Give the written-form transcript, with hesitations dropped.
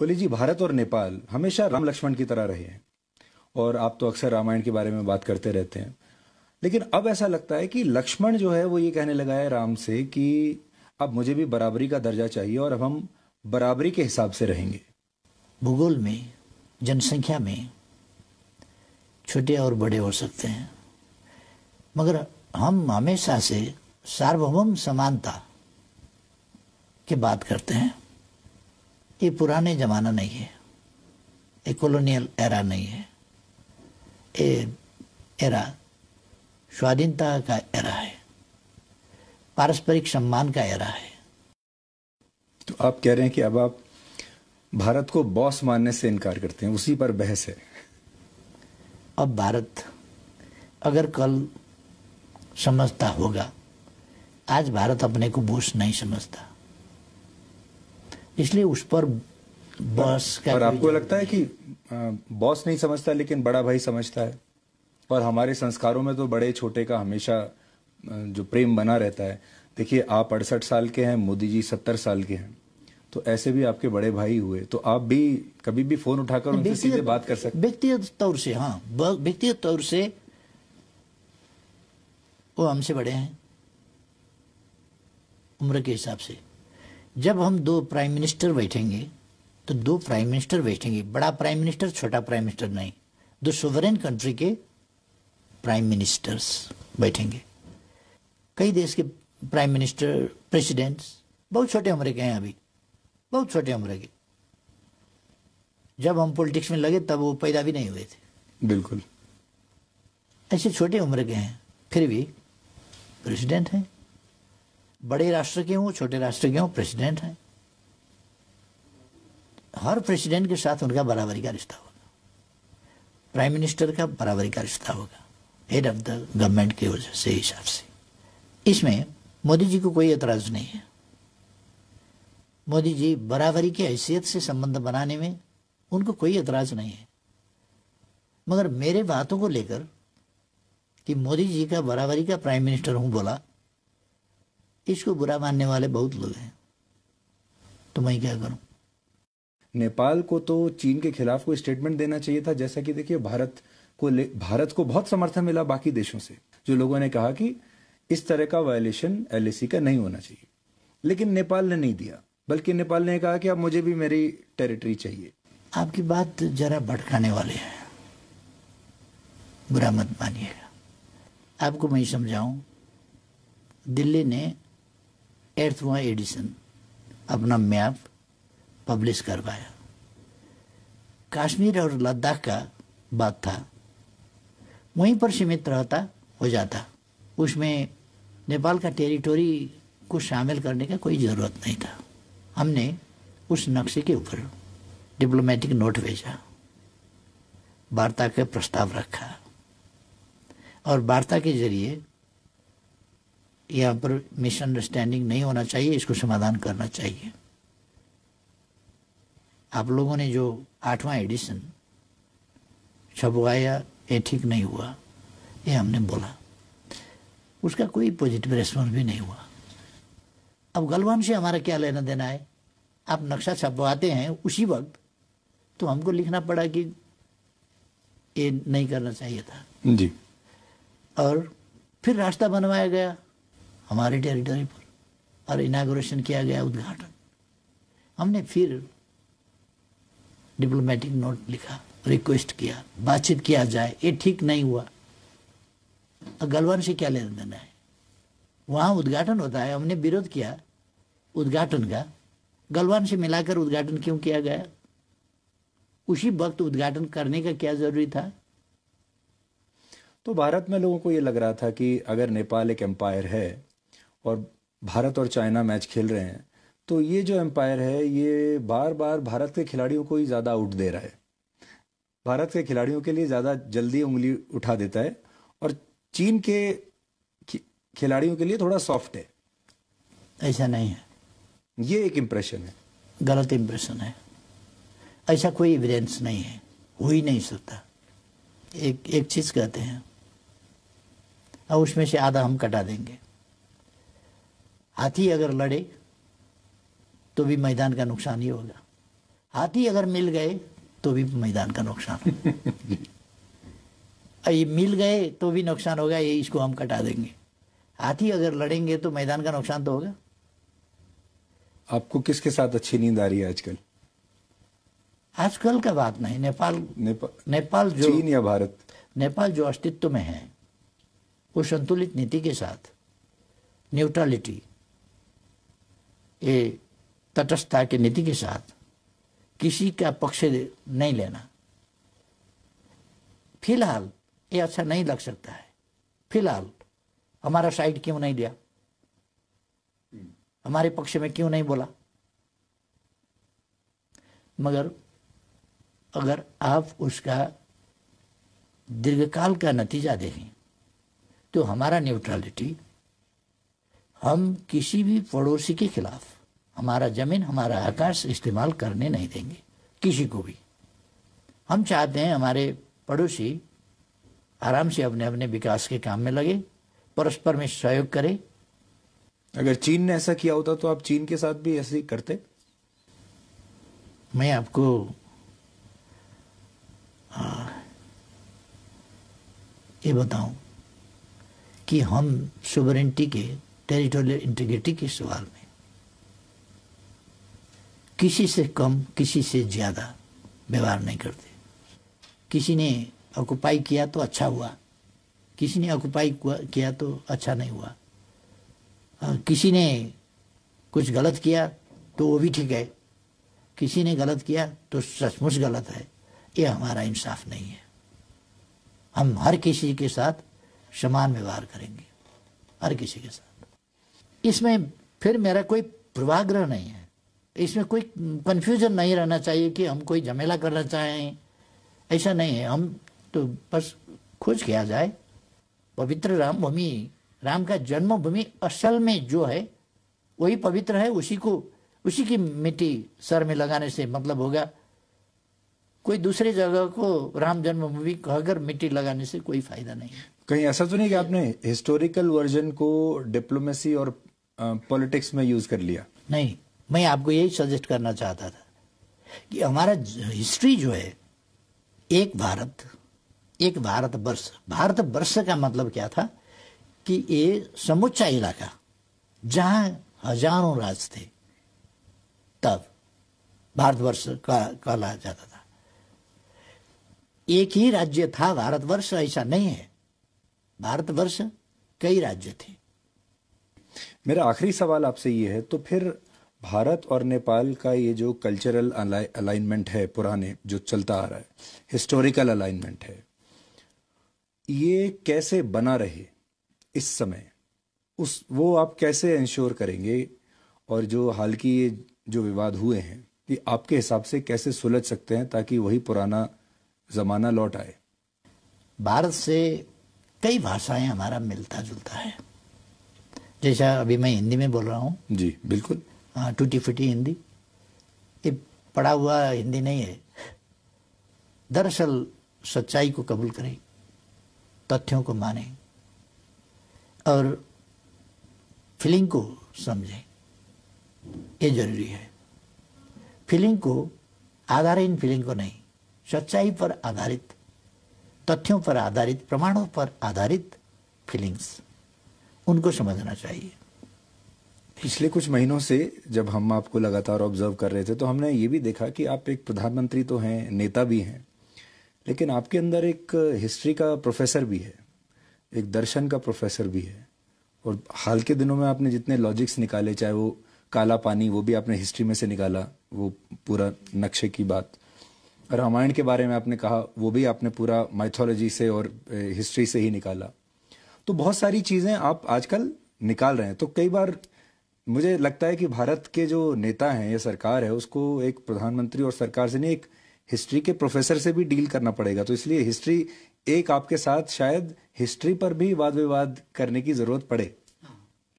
ओली जी, भारत और नेपाल हमेशा राम लक्ष्मण की तरह रहे हैं और आप तो अक्सर रामायण के बारे में बात करते रहते हैं। लेकिन अब ऐसा लगता है कि लक्ष्मण जो है वो ये कहने लगा है राम से कि अब मुझे भी बराबरी का दर्जा चाहिए और अब हम बराबरी के हिसाब से रहेंगे। भूगोल में, जनसंख्या में छोटे और बड़े हो सकते हैं, मगर हम हमेशा से सार्वभौम समानता की बात करते हैं। ये पुराने जमाना नहीं है, ये कॉलोनियल एरा नहीं है, ये एरा स्वाधीनता का एरा है, पारस्परिक सम्मान का एरा है। तो आप कह रहे हैं कि अब आप भारत को बॉस मानने से इनकार करते हैं, उसी पर बहस है। अब भारत अगर कल समझता होगा, आज भारत अपने को बॉस नहीं समझता, इसलिए उस पर बॉस का। और आपको लगता है कि बॉस नहीं समझता लेकिन बड़ा भाई समझता है? और हमारे संस्कारों में तो बड़े छोटे का हमेशा जो प्रेम बना रहता है। देखिए, आप 68 साल के हैं, मोदी जी 70 साल के हैं, तो ऐसे भी आपके बड़े भाई हुए, तो आप भी कभी भी फोन उठाकर उनसे सीधे बात कर सकते? व्यक्तिगत तौर से हाँ, व्यक्तिगत तौर से वो हमसे बड़े हैं उम्र के हिसाब से। जब हम दो प्राइम मिनिस्टर बैठेंगे तो दो प्राइम मिनिस्टर बैठेंगे, बड़ा प्राइम मिनिस्टर छोटा प्राइम मिनिस्टर नहीं, दो सोवरेन कंट्री के प्राइम मिनिस्टर्स बैठेंगे। कई देश के प्राइम मिनिस्टर, प्रेसिडेंट्स बहुत छोटे उम्र के हैं, अभी बहुत छोटे उम्र के। जब हम पॉलिटिक्स में लगे तब वो पैदा भी नहीं हुए थे। बिल्कुल ऐसे छोटे उम्र के हैं, फिर भी प्रेसिडेंट हैं। बड़े राष्ट्र के हों, छोटे राष्ट्र के हों, प्रेसिडेंट हैं। हर प्रेसिडेंट के साथ उनका बराबरी का रिश्ता होगा, प्राइम मिनिस्टर का बराबरी का रिश्ता होगा, हेड ऑफ द गवर्नमेंट की वजह से हिसाब से। इसमें मोदी जी को कोई एतराज नहीं है। मोदी जी बराबरी की हैसियत से संबंध बनाने में उनको कोई एतराज नहीं है, मगर मेरे बातों को लेकर कि मोदी जी का बराबरी का प्राइम मिनिस्टर हूं बोला, इसको बुरा मानने वाले बहुत लोग हैं, तो मैं क्या करूं? नेपाल को तो चीन के खिलाफ कोई स्टेटमेंट देना चाहिए था। जैसा कि देखिए, भारत को बहुत समर्थन मिला बाकी देशों से, जो लोगों ने कहा कि इस तरह का वायलेशन एलएसी का नहीं होना चाहिए, लेकिन नेपाल ने नहीं दिया, बल्कि नेपाल ने कहा कि अब मुझे भी मेरी टेरिटरी चाहिए। आपकी बात जरा भटकाने वाले हैं, बुरा मत मानिएगा। आपको मैं समझाऊं, दिल्ली ने 8वां एडिशन अपना मैप पब्लिश करवाया। कश्मीर और लद्दाख का बात था, वहीं पर सीमित रहता हो जाता, उसमें नेपाल का टेरिटोरी को शामिल करने का कोई ज़रूरत नहीं था। हमने उस नक्शे के ऊपर डिप्लोमेटिक नोट भेजा, वार्ता का प्रस्ताव रखा, और वार्ता के जरिए यहाँ पर मिसअंडरस्टैंडिंग नहीं होना चाहिए, इसको समाधान करना चाहिए। आप लोगों ने जो 8वां एडिशन छपवाया, ये ठीक नहीं हुआ, ये हमने बोला, उसका कोई पॉजिटिव रेस्पॉन्स भी नहीं हुआ। अब गलवान से हमारा क्या लेना देना है? आप नक्शा छपवाते हैं उसी वक्त, तो हमको लिखना पड़ा कि ये नहीं करना चाहिए था जी। और फिर रास्ता बनवाया गया हमारे टेरिटरी पर, और इनागुरेशन किया गया, उद्घाटन। हमने फिर डिप्लोमेटिक नोट लिखा, रिक्वेस्ट किया, बातचीत किया जाए, ये ठीक नहीं हुआ। गलवान से क्या लेना देना है? वहां उद्घाटन होता है, हमने विरोध किया उद्घाटन का, गलवान से मिलाकर उद्घाटन क्यों किया गया? उसी वक्त उद्घाटन करने का क्या जरूरी था? तो भारत में लोगों को ये लग रहा था कि अगर नेपाल एक एम्पायर है और भारत और चाइना मैच खेल रहे हैं, तो ये जो एम्पायर है ये बार बार भारत के खिलाड़ियों को ही ज़्यादा आउट दे रहा है, भारत के खिलाड़ियों के लिए ज़्यादा जल्दी उंगली उठा देता है, और चीन के खिलाड़ियों के लिए थोड़ा सॉफ्ट है। ऐसा नहीं है, ये एक इम्प्रेशन है, गलत इम्प्रेशन है। ऐसा कोई एविडेंस नहीं है, हो ही नहीं सकता। एक चीज कहते हैं और उसमें से आधा हम कटा देंगे। हाथी अगर लड़े तो भी मैदान का नुकसान ही होगा, हाथी अगर मिल गए तो भी मैदान का नुकसान। ये मिल गए तो भी नुकसान होगा, ये इसको हम कटा देंगे। हाथी अगर लड़ेंगे तो मैदान का नुकसान तो होगा। आपको किसके साथ अच्छी नींद आ रही है आजकल? आजकल का बात नहीं, नेपाल जो चीन या भारत? नेपाल जो अस्तित्व में है वो संतुलित नीति के साथ, न्यूट्रलिटी, ये तटस्थता की नीति के साथ किसी का पक्ष नहीं लेना, फिलहाल ये अच्छा नहीं लग सकता है। फिलहाल हमारा साइड क्यों नहीं लिया, हमारे पक्ष में क्यों नहीं बोला। मगर अगर आप उसका दीर्घकाल का नतीजा देखें तो हमारा न्यूट्रलिटी, हम किसी भी पड़ोसी के खिलाफ हमारा जमीन, हमारा आकाश इस्तेमाल करने नहीं देंगे किसी को भी। हम चाहते हैं हमारे पड़ोसी आराम से अपने अपने विकास के काम में लगे, परस्पर में सहयोग करें। अगर चीन ने ऐसा किया होता तो आप चीन के साथ भी ऐसे ही करते? मैं आपको ये बताऊं कि हम सोवरेनिटी के, टेरिटोरियल इंटीग्रिटी के सवाल में किसी से कम, किसी से ज्यादा व्यवहार नहीं करते। किसी ने ऑक्युपाई किया तो अच्छा हुआ, किसी ने ऑक्युपाई किया तो अच्छा नहीं हुआ, किसी ने कुछ गलत किया तो वो भी ठीक है, किसी ने गलत किया तो सचमुच गलत है। ये हमारा इंसाफ नहीं है। हम हर किसी के साथ समान व्यवहार करेंगे, हर किसी के साथ। इसमें फिर मेरा कोई पूर्वाग्रह नहीं है, इसमें कोई कंफ्यूजन नहीं रहना चाहिए कि हम कोई झमेला करना चाहें, ऐसा नहीं है। हम तो बस खोज किया जाए पवित्र राम भूमि, राम का जन्मभूमि असल में जो है वही पवित्र है, उसी की मिट्टी सर में लगाने से मतलब होगा। कोई दूसरी जगह को राम जन्मभूमि कहकर मिट्टी लगाने से कोई फायदा नहीं है। कहीं ऐसा तो नहीं कि आपने हिस्टोरिकल वर्जन को डिप्लोमेसी और पॉलिटिक्स में यूज कर लिया? नहीं, मैं आपको यही सजेस्ट करना चाहता था कि हमारा हिस्ट्री जो है, एक भारत, एक भारतवर्ष। भारतवर्ष का मतलब क्या था कि ये समुच्चा इलाका जहां हजारों राज थे, तब भारतवर्ष कहा जाता था। एक ही राज्य था भारतवर्ष, ऐसा नहीं है। भारतवर्ष कई राज्य थे। मेरा आखिरी सवाल आपसे ये है, तो फिर भारत और नेपाल का ये जो कल्चरल अलाइनमेंट है, पुराने जो चलता आ रहा है, हिस्टोरिकल अलाइनमेंट है, ये कैसे बना रहे इस समय, वो आप कैसे इंश्योर करेंगे? और जो हाल की ये जो विवाद हुए हैं, ये आपके हिसाब से कैसे सुलझ सकते हैं ताकि वही पुराना जमाना लौट आए? भारत से कई भाषाएं हमारा मिलता जुलता है। जैसा अभी मैं हिंदी में बोल रहा हूँ। जी बिल्कुल, टूटी फूटी हिंदी, ये पढ़ा हुआ हिंदी नहीं है। दरअसल सच्चाई को कबूल करें, तथ्यों को माने और फीलिंग को समझें, ये जरूरी है। फीलिंग को आधार इन फीलिंग को नहीं, सच्चाई पर आधारित, तथ्यों पर आधारित, प्रमाणों पर आधारित फीलिंग्स, उनको समझना चाहिए। पिछले कुछ महीनों से जब हम आपको लगातार ऑब्जर्व कर रहे थे तो हमने ये भी देखा कि आप एक प्रधानमंत्री तो हैं, नेता भी हैं, लेकिन आपके अंदर एक हिस्ट्री का प्रोफेसर भी है, एक दर्शन का प्रोफेसर भी है। और हाल के दिनों में आपने जितने लॉजिक्स निकाले, चाहे वो काला पानी, वो भी आपने हिस्ट्री में से निकाला, वो पूरा नक्शे की बात। रामायण के बारे में आपने कहा, वो भी आपने पूरा माइथोलॉजी से और हिस्ट्री से ही निकाला। तो बहुत सारी चीजें आप आजकल निकाल रहे हैं। तो कई बार मुझे लगता है कि भारत के जो नेता हैं या सरकार है, उसको एक प्रधानमंत्री और सरकार से नहीं, एक हिस्ट्री के प्रोफेसर से भी डील करना पड़ेगा। तो इसलिए हिस्ट्री, एक आपके साथ शायद हिस्ट्री पर भी वाद विवाद करने की जरूरत पड़े।